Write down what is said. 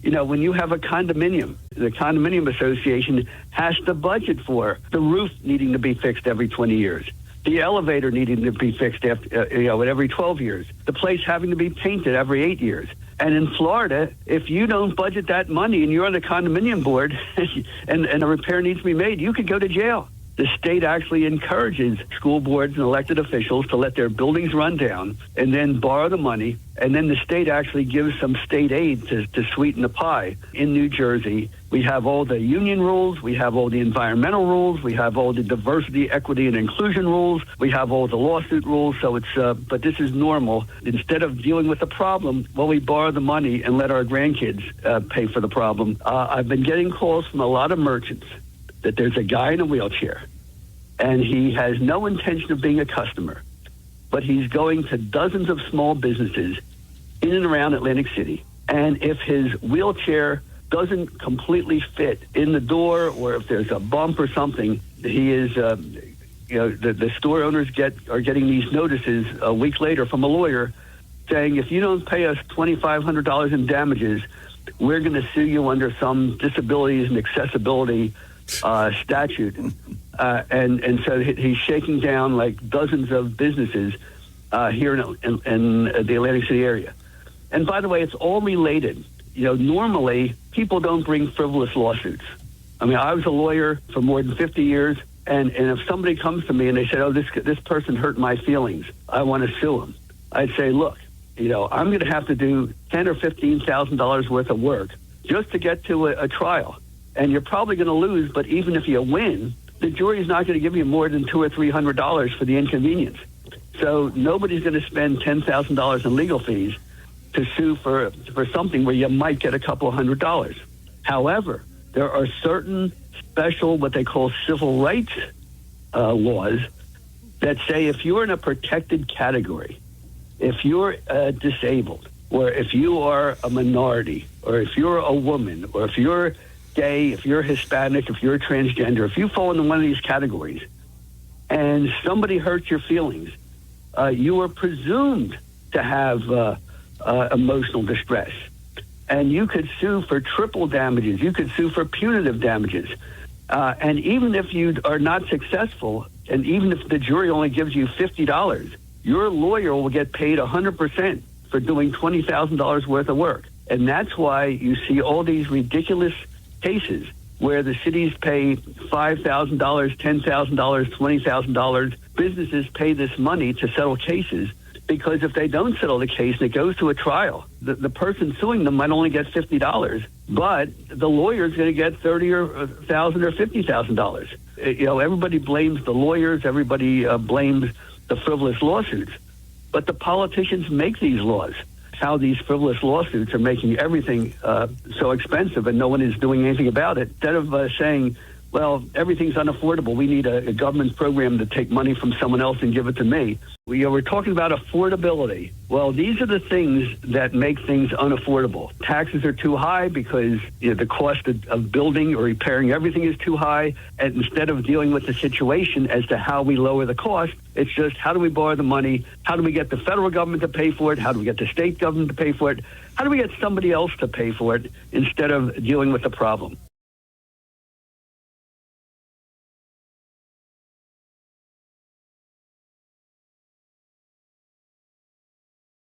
When you have a condominium, the condominium association has to budget for the roof needing to be fixed every 20 years, the elevator needing to be fixed every 12 years, the place having to be painted every 8 years. And in Florida, if you don't budget that money and you're on the condominium board and a repair needs to be made, you could go to jail. The state actually encourages school boards and elected officials to let their buildings run down and then borrow the money. And then the state actually gives some state aid to sweeten the pie. In New Jersey, we have all the union rules. We have all the environmental rules. We have all the diversity, equity, and inclusion rules. We have all the lawsuit rules. So but this is normal. Instead of dealing with the problem, we borrow the money and let our grandkids pay for the problem. I've been getting calls from a lot of merchants that there's a guy in a wheelchair, and he has no intention of being a customer, but he's going to dozens of small businesses in and around Atlantic City. And if his wheelchair doesn't completely fit in the door, or if there's a bump or something, he is, the store owners are getting these notices a week later from a lawyer saying, if you don't pay us $2,500 in damages, we're going to sue you under some disabilities and accessibility statute. And so he's shaking down like dozens of businesses here in the Atlantic City area. And by the way, it's all related. Normally people don't bring frivolous lawsuits. I mean, I was a lawyer for more than 50 years, and if somebody comes to me and they said, oh, this person hurt my feelings, I want to sue him, I'd say, look, I'm going to have to do $10,000 or $15,000 worth of work just to get to a trial. And you're probably going to lose, but even if you win, the jury is not going to give you more than $200 or $300 for the inconvenience. So nobody's going to spend $10,000 in legal fees to sue for something where you might get a couple of $100. However, there are certain special, what they call civil rights laws that say if you're in a protected category, if you're disabled, or if you are a minority, or if you're a woman, or if you're gay, if you're Hispanic, if you're transgender, if you fall into one of these categories and somebody hurts your feelings, you are presumed to have emotional distress. And you could sue for triple damages. You could sue for punitive damages. And even if you are not successful, and even if the jury only gives you $50, your lawyer will get paid 100% for doing $20,000 worth of work. And that's why you see all these ridiculous cases where the cities pay $5,000, $10,000, $20,000. Businesses pay this money to settle cases because if they don't settle the case and it goes to a trial, the person suing them might only get $50, but the lawyer is going to get $30,000 or $50,000. Everybody blames the lawyers. Everybody blames the frivolous lawsuits, but the politicians make these laws. How these frivolous lawsuits are making everything so expensive and no one is doing anything about it. Instead of saying, well, everything's unaffordable, we need a government program to take money from someone else and give it to me. We're talking about affordability. Well, these are the things that make things unaffordable. Taxes are too high because the cost of building or repairing everything is too high. And instead of dealing with the situation as to how we lower the cost, it's just how do we borrow the money? How do we get the federal government to pay for it? How do we get the state government to pay for it? How do we get somebody else to pay for it instead of dealing with the problem?